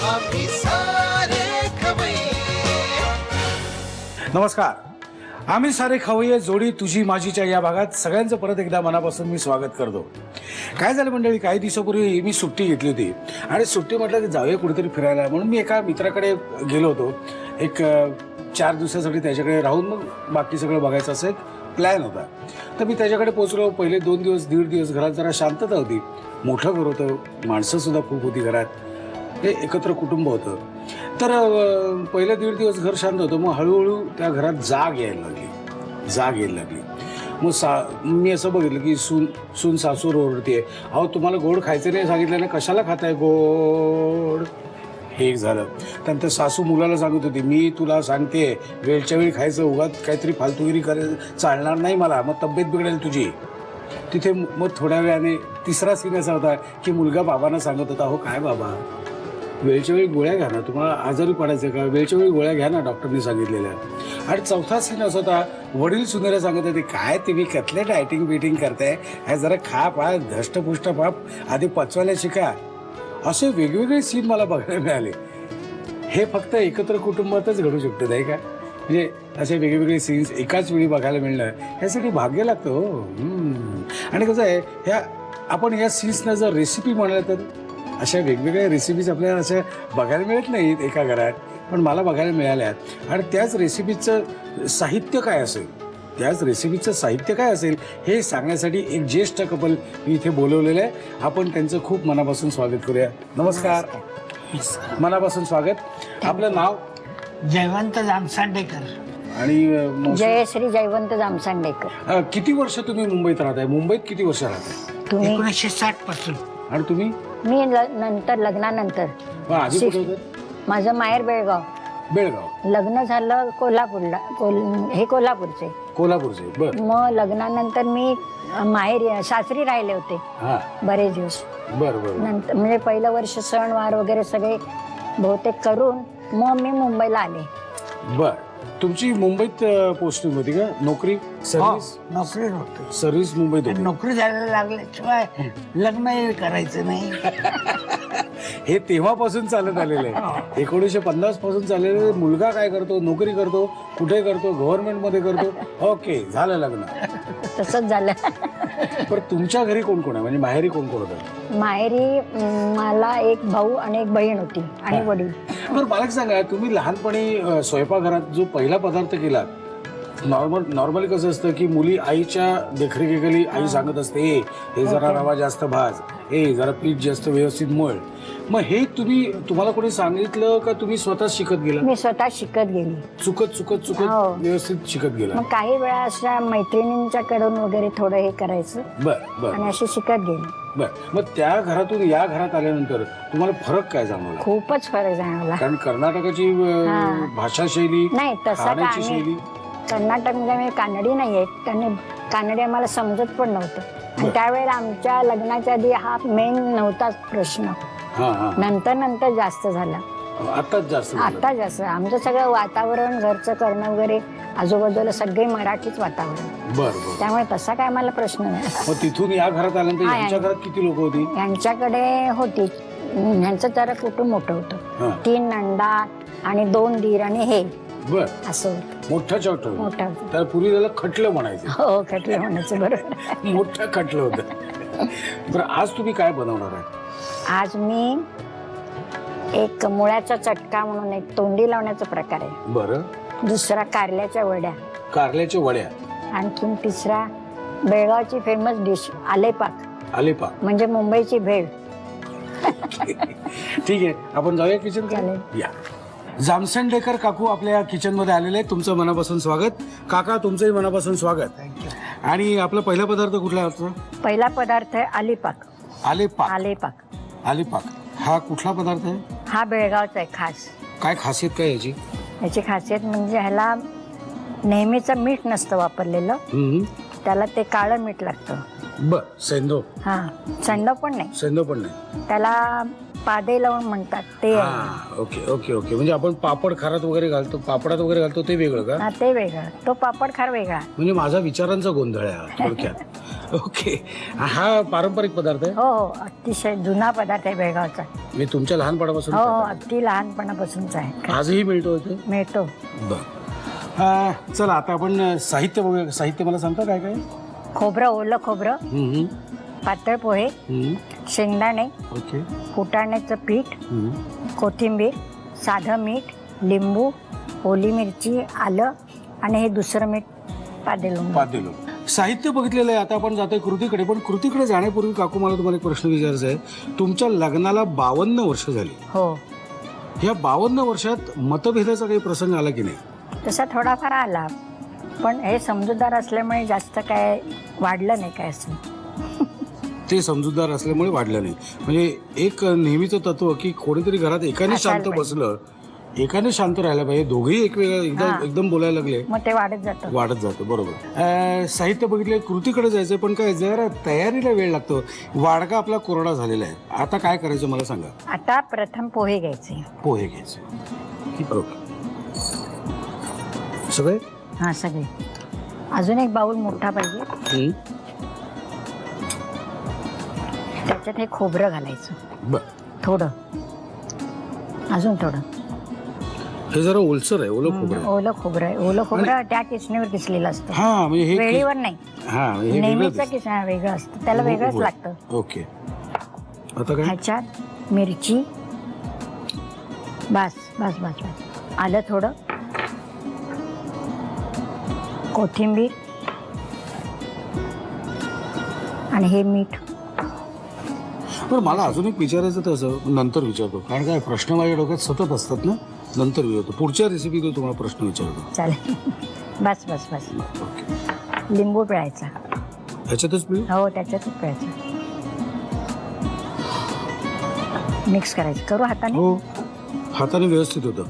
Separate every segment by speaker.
Speaker 1: आम्ही सारे खवय्ये.
Speaker 2: नमस्कार. आम्ही सारे खवय्ये जोडी तुझी माझीच्या या भागात सगळ्यांचं परत एकदा मनापासून मी स्वागत करतो. काय झालं मंडळी, काही दिवसापूर्वी मी सुट्टी घेतली होती आणि सुट्टी म्हटलं की जाऊया कुठेतरी फिरायला म्हणून मी एका मित्राकडे गेलो होतो. एक 4 दिवसासाठी त्याच्याकडे राहून मग बाकी सगळं बघायचं असं एक प्लॅन होता. तर मी त्याच्याकडे पोहोचलो. पहिले 2 दिवस 1.5 दिवस घरात जरा शांतता होती. मोठं घर होतं, माणसं सुद्धा खूप होती घरात, हे एकत्र कुटुंब होतं. तर पहिले 1.5 दिवस घर शांत होतं. मग हळूहळू त्या घरात जाग यायला लागली. मग मी असं बघितलं की सून सासूर ओरडते, अहो तुम्हाला गोड खायचं नाही सांगितलं ना, कशाला खाताय गोड. हे एक झालं. त्यानंतर सासू मुलाला सांगत होती, मी तुला सांगते वेळच्या वेळी खायचं, उगाच काहीतरी फालतूगिरी करायचं चालणार नाही मला, मग तब्येत बिघडेल तुझी. तिथे मग थोड्या वेळाने तिसरा सीन असा होता की मुलगा बाबांना सांगत होता, हो काय बाबा वेळच्या वेळी गोळ्या घ्या ना, तुम्हाला आजारी पडायचं का, वेळच्या वेळी गोळ्या घ्या ना डॉक्टरनी सांगितलेल्या. आणि चौथा सीन असा होता, वडील सुनेला सांगत होते, काय तुम्ही कसले डायटिंग बिटिंग करताय, हे जरा खा पा धष्टपुष्ट पाप आधी पचवायला शिका. असे वेगवेगळे सीन मला बघायला मिळाले. हे फक्त एकत्र कुटुंबातच घडू शकतं नाही का, म्हणजे असे वेगवेगळे सीन्स एकाच वेळी बघायला मिळणं ह्यासाठी भाग्य लागतं हो. आणि कसं आहे, आपण या सीन्सना जर रेसिपी म्हणाल तर अशा वेगवेगळ्या रेसिपीज आपल्याला अशा बघायला मिळत नाहीत एका घरात, पण मला बघायला मिळाल्यात. आणि त्याच रेसिपीचं साहित्य काय असेल हे सांगण्यासाठी एक ज्येष्ठ कपल मी इथे बोलवलेलं आहे. आपण त्यांचं खूप मनापासून स्वागत करूया. नमस्कार. मनापासून स्वागत. आपलं नाव?
Speaker 3: जयवंत जामसांडेकर.
Speaker 2: आणि
Speaker 4: जयश्री जयवंत जामसांडेकर.
Speaker 2: किती वर्ष तुम्ही मुंबईत राहताय? मुंबईत किती वर्ष राहताय
Speaker 4: तुम्ही?
Speaker 3: 1960 पासून.
Speaker 2: आणि तुम्ही?
Speaker 4: मी नंतर लग्नानंतर.
Speaker 2: आधी कुठे होतं?
Speaker 4: माझं माहेर बेळगाव. लग्न झालं कोल्हापूरला. हे कोल्हापूरचे.
Speaker 2: बर.
Speaker 4: मग लग्नानंतर मी माहेर सासरी राहिले होते बरेच दिवस.
Speaker 2: बर.
Speaker 4: नंतर म्हणजे पहिलं वर्ष सणवार वगैरे सगळे बहुतेक करून मग मी मुंबईला आले.
Speaker 2: बर. तुमची मुंबईत पोस्टिंग होती का? नोकरी सर्व्हिस?
Speaker 3: नोकरी होती.
Speaker 2: सर्व्हिस मुंबईत होती.
Speaker 3: नोकरी जायला लागल्याशिवाय लग्न करायचं नाही.
Speaker 2: हे तेव्हापासून चालत आलेलं आहे. 1950 पासून चाललेलं आहे. मुलगा काय करतो, नोकरी करतो, कुठे करतो, गव्हर्नमेंट मध्ये करतो, ओके झालं लग्न.
Speaker 4: तसंच झालं.
Speaker 2: पण तुमच्या घरी कोण कोण आहे, म्हणजे माहेरी कोण कोण होतं?
Speaker 4: माहेरी मला एक भाऊ आणि एक बहीण होती आणि वडील.
Speaker 2: बरं मला सांगा, तुम्ही लहानपणी स्वयंपाकघरात जो पहिला पदार्थ केला, नॉर्मली कसं असतं की मुली आईच्या देखरेखीखाली आई सांगत असते, हे जरा रवा जास्त भाज, जरा पीठ जास्त व्यवस्थित मळ. मग हे तुम्हाला कोणी सांगितलं का तुम्ही स्वतः शिकत गेला?
Speaker 4: मी स्वतः शिकत गेली.
Speaker 2: चुकत व्यवस्थित शिकत गेला.
Speaker 4: मग काही वेळा अशा मैत्रिणींच्याकडून वगैरे थोडं हे करायचं.
Speaker 2: बर.
Speaker 4: आणि अशी शिकत गेली.
Speaker 2: बर. मग त्या घरातून या घरात आल्यानंतर तुम्हाला फरक काय जाणवला?
Speaker 4: खूपच फरक जाणवला.
Speaker 2: कारण कर्नाटकाची भाषा शैली,
Speaker 4: नाही तसं
Speaker 2: खाण्याची
Speaker 4: काय
Speaker 2: शैली.
Speaker 4: कर्नाटक म्हणजे मी कानडी नाहीये, त्यांनी कानडी आम्हाला समजत पण नव्हतं. आणि त्यावेळेला आमच्या लग्नाच्या आधी हा मेन नव्हताच प्रश्न. नंतर जास्त झाला.
Speaker 2: आता
Speaker 4: जास्त. आमचं सगळं वातावरण घरचं करणं वगैरे आजूबाजूला सगळे मराठीच वातावरण.
Speaker 2: बरं.
Speaker 4: त्यामुळे तसा काय मला प्रश्न नाही.
Speaker 2: मग तिथून या घरात आल्यानंतर यांच्या घरात किती लोक होती?
Speaker 4: यांच्याकडे होती, ह्यांचं जरा कुटुंब मोठं होतं. 3 नंदा आणि 2 दीर आणि हे
Speaker 2: बर
Speaker 4: असं
Speaker 2: मोठं छोटं.
Speaker 4: मोठं.
Speaker 2: तर पूर्वी त्याला खटलं म्हणायचं.
Speaker 4: हो, खटलं म्हणायचं. बरोबर.
Speaker 2: मोठं खटलं होतं. बरं, आज तुम्ही काय बनवणार आहे?
Speaker 4: आज मी एक मुळ्याचा चटका म्हणून एक तोंडी लावण्याचा प्रकार आहे.
Speaker 2: बरं.
Speaker 4: दुसरा कारल्याच्या वड्या. आणखीन तिसरा बेळगावची फेमस डिश आलेपाक म्हणजे मुंबईची भेळ.
Speaker 2: ठीक आहे, आपण जाऊया किचन
Speaker 4: चालेल.
Speaker 2: या. जामसंडेकर काकू आपल्या किचन मध्ये आलेले आहेत. तुमचं मनापासून स्वागत. काका तुमचंही मनापासून स्वागत. आणि आपला पहिला पदार्थ कुठला आहे?
Speaker 4: पहिला पदार्थ आहे आलेपाक.
Speaker 2: आलेपाक हा कुठला पदार्थ आहे?
Speaker 4: हा बेळगावचा आहे खास.
Speaker 2: काय खासियत काय याची?
Speaker 4: याची खासियत म्हणजे ह्याला नेहमीचं मीठ नसतं वापरलेलं, त्याला ते काळं मीठ लागतं.
Speaker 2: बर. सेंदो?
Speaker 4: हा, सेंदो पण नाही. त्याला पादे लावून म्हणतात ते.
Speaker 2: Okay okay okay. म्हणजे आपण पापड खारात वगैरे घालतो, पापडात वगैरे घालतो ते वेगळं का?
Speaker 4: ते वेगळं. तो पापड खार वेगळा.
Speaker 2: म्हणजे माझा विचारांचा गोंधळ आहे थोडक्यात. ओके, हा पारंपरिक पदार्थ आहे.
Speaker 4: हो हो, अतिशय जुना पदार्थ आहे बेळगावचा.
Speaker 2: मी तुमच्या लहानपणापासून
Speaker 4: हो हो,
Speaker 2: खात आहे.
Speaker 4: अगदी लहानपणापासूनच आहे.
Speaker 2: आजही मिळतो इथे.
Speaker 4: मिळतो.
Speaker 2: बर, चला आता आपण साहित्य बघूया. साहित्य मला सांगता काय काय?
Speaker 4: खोबरं, ओलं खोबरं,
Speaker 2: हम्म,
Speaker 4: पातळ पोहे,
Speaker 2: हम्म,
Speaker 4: शेंगदाणे,
Speaker 2: ओके,
Speaker 4: फुटाण्याचं पीठ,
Speaker 2: हम्म.
Speaker 4: कोथिंबीर, साधं मीठ, लिंबू, ओली मिरची, आलं आणि हे दुसरं मीठ पादेलून.
Speaker 2: पातेलो. साहित्य बघितलेलं आहे. आता आपण जातोय कृतीकडे. पण कृतीकडे जाण्यापूर्वी काकू मला तुम्हाला एक प्रश्न विचारायचा आहे. तुमच्या लग्नाला 52 वर्ष झाली.
Speaker 4: हो,
Speaker 2: या 52 वर्षात मतभेदाचा काही प्रसंग आला की नाही?
Speaker 4: तसा थोडाफार आला, पण हे समजूतदार असल्यामुळे जास्त काय वाढलं नाही काय असं.
Speaker 2: ते समजूतदार असल्यामुळे वाढलं नाही. म्हणजे एक नेहमीचं तत्व की कोणीतरी घरात एकाने
Speaker 4: असायला
Speaker 2: शांत
Speaker 4: पाहिजे.
Speaker 2: बसलं, एकाने शांत राहायला पाहिजे. दोघेही एक वेगळं
Speaker 4: हा.
Speaker 2: एकदम बोलायला लागले,
Speaker 4: मग ते वाढत जातं.
Speaker 2: वाढत जातं. बरोबर. साहित्य बघितले, कृतीकडे जायचं. पण काय जरा तयारीला वेळ लागतो. वाडगा आपला कोरडा झालेला आहे. आता काय करायचं मला सांगा.
Speaker 4: आता प्रथम पोहे घ्यायचे.
Speaker 2: पोहे घ्यायचे. ओके, सगळे.
Speaker 4: हा, सगळे. अजून एक बाऊल मोठा पाहिजे. त्याच्यात हे खोबरं घालायचं
Speaker 2: बर,
Speaker 4: थोडं, अजून थोडं.
Speaker 2: हे जरा ओलसर आहे. ओलं खोबरं आहे.
Speaker 4: ओलं खोबरं आहे. ओलं खोबरं त्या किसणीवर किसलेलं असतं.
Speaker 2: हा, म्हणजे हे
Speaker 4: वेळीवर नाही.
Speaker 2: हा, हे वेगळंच
Speaker 4: नेहमीचं
Speaker 2: आहे.
Speaker 4: किसणं वेगळं असतं, त्याला वेगळंच लागतं.
Speaker 2: ओके, आता काय?
Speaker 4: ह्याच्यात मिरची, बस बस बस बस, आलं थोडं, कोथिंबीर आणि हे मीठ.
Speaker 2: पण मला अजून एक विचारायचं तसं नंतर विचारतो. कारण काय प्रश्न माझ्या डोक्यात सतत असतात ना, नंतर विचारतो. पुढच्या रेसिपीत तुम्हाला प्रश्न विचारतो.
Speaker 4: चालेल. बस बस बस.
Speaker 2: ओके,
Speaker 4: लिंबू पिळायचा.
Speaker 2: ह्याच्यातच पिळू?
Speaker 4: हो, त्याच्यातच पिळायचा. मिक्स करायचं. करू हाताने.
Speaker 2: हो, हाताने व्यवस्थित होतं.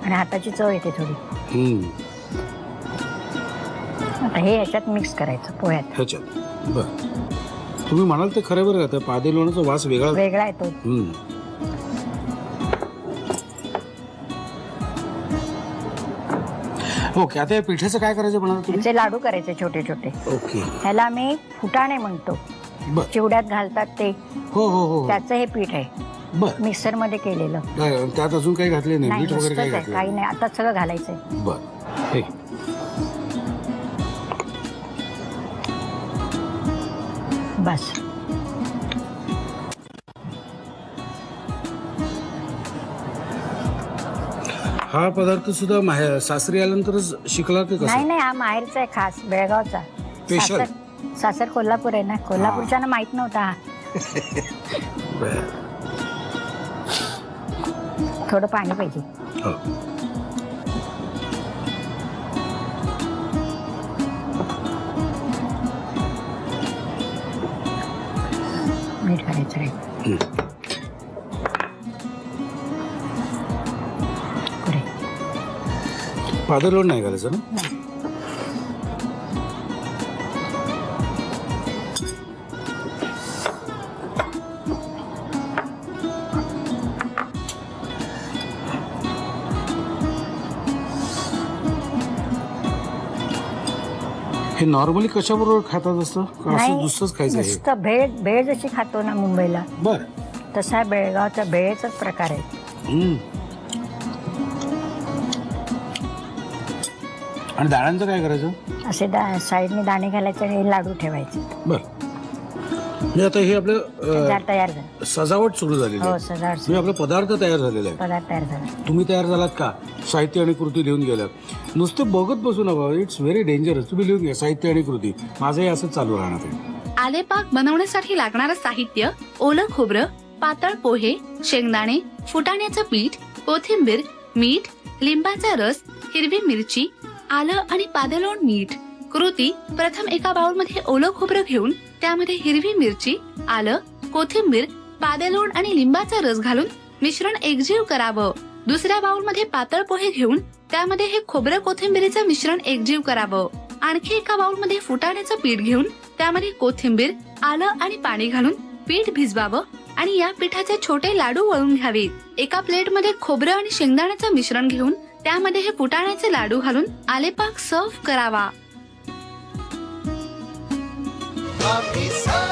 Speaker 4: आणि हाताची चव येते थोडी.
Speaker 2: हम्म,
Speaker 4: आता हे ह्याच्यात मिक्स करायचं पोह्यात.
Speaker 2: ह्याच्यात. बर, तुम्ही म्हणाल ते खरं बरं का, पादे लोण्याचा वास वेगळा.
Speaker 4: वेगळा येतो.
Speaker 2: ओके, आता या पिठाचं काय करायचं म्हणाल तुम्ही?
Speaker 4: त्याचे लाडू करायचे छोटे छोटे.
Speaker 2: ओके,
Speaker 4: ह्याला आम्ही फुटाणे म्हणतो.
Speaker 2: बर.
Speaker 4: चिवड्यात घालतात ते,
Speaker 2: हो हो हो,
Speaker 4: त्याचं हे पीठ आहे,
Speaker 2: बर.
Speaker 4: मिक्सर मध्ये केलेलं.
Speaker 2: काय, त्यात अजून काही घातले नाही?
Speaker 4: नाही,
Speaker 2: मीठ वगैरे
Speaker 4: नुसतंच
Speaker 2: काही
Speaker 4: आहे,
Speaker 2: घातलं
Speaker 4: काही नाही. आता सगळं घालायचंय.
Speaker 2: बर, हे
Speaker 4: बस.
Speaker 2: हा पदार्थ सुद्धा सासरी आल्यानंतरच शिकला की कसं?
Speaker 4: नाही नाही, हा माहेरचा आहे, खास बेळगावचा.
Speaker 2: Special.
Speaker 4: सासर कोल्हापूर आहे ना, कोल्हापूरच्यांना माहित नव्हता हा.
Speaker 2: बर.
Speaker 4: थोडं पाणी पाहिजे.
Speaker 2: हो.
Speaker 4: मीठ घालायचं रे. पुरे.
Speaker 2: पादे लोण नाही घालायचं ना?
Speaker 4: नाही.
Speaker 2: हे नॉर्मली कशाबरोबर खातात असतं का असं
Speaker 4: नाही,
Speaker 2: नुसतंच खायचं आहे?
Speaker 4: नुसतं भेळ. भेळ जशी खातो ना मुंबईला,
Speaker 2: बर.
Speaker 4: तसा बेळगावचा भेळचाच प्रकार आहे.
Speaker 2: हम्म. आणि दाण्यांचं काय करायचं?
Speaker 4: असे साईडने दाणे घालायचे आणि लाडू ठेवायचे.
Speaker 2: बर. म्हणजे आता हे आपलं
Speaker 4: तयार झालं.
Speaker 2: सजावट सुरू झालेली
Speaker 4: हो,
Speaker 2: आहे.
Speaker 4: सजावट.
Speaker 2: म्हणजे आपला पदार्थ तयार झालेला आहे.
Speaker 4: पदार्थ तयार झाला.
Speaker 2: तुम्ही तयार झालात का? साहित्य आणि कृती लिहून गेलात. नुसते बघत बसू नका. It's very dangerous. तुम्ही लिहून घ्या साहित्य आणि कृती. माझंही असंच चालू राहणार आहे.
Speaker 5: आलेपाक बनवण्यासाठी लागणारं साहित्य: ओलं खोबरं, पातळ पोहे, शेंगदाणे, फुटाण्याचं पीठ, कोथिंबीर, मीठ, लिंबाचा रस, हिरवी मिरची, आलं आणि पादेलोण मीठ. कृती: प्रथम एका बाउलमध्ये ओलं खोबरं घेऊन त्यामध्ये हिरवी मिरची, आलं, कोथिंबीर, पादेलोण आणि लिंबाचा रस घालून मिश्रण एकजीव करावं. दुसऱ्या बाउलमध्ये पातळ पोहे घेऊन त्यामध्ये हे खोबरं कोथिंबीरीचं मिश्रण एकजीव करावं. आणखी एका बाउलमध्ये फुटाण्याचं पीठ घेऊन त्यामध्ये कोथिंबीर, आलं आणि पाणी घालून पीठ भिजवावं आणि या पिठाचे छोटे लाडू वळून घ्यावेत. एका प्लेटमध्ये खोबरं आणि शेंगदाण्याचं मिश्रण घेऊन त्यामध्ये हे फुटाण्याचे लाडू घालून आलेपाक सर्व्ह करावा.
Speaker 1: आम्ही सारे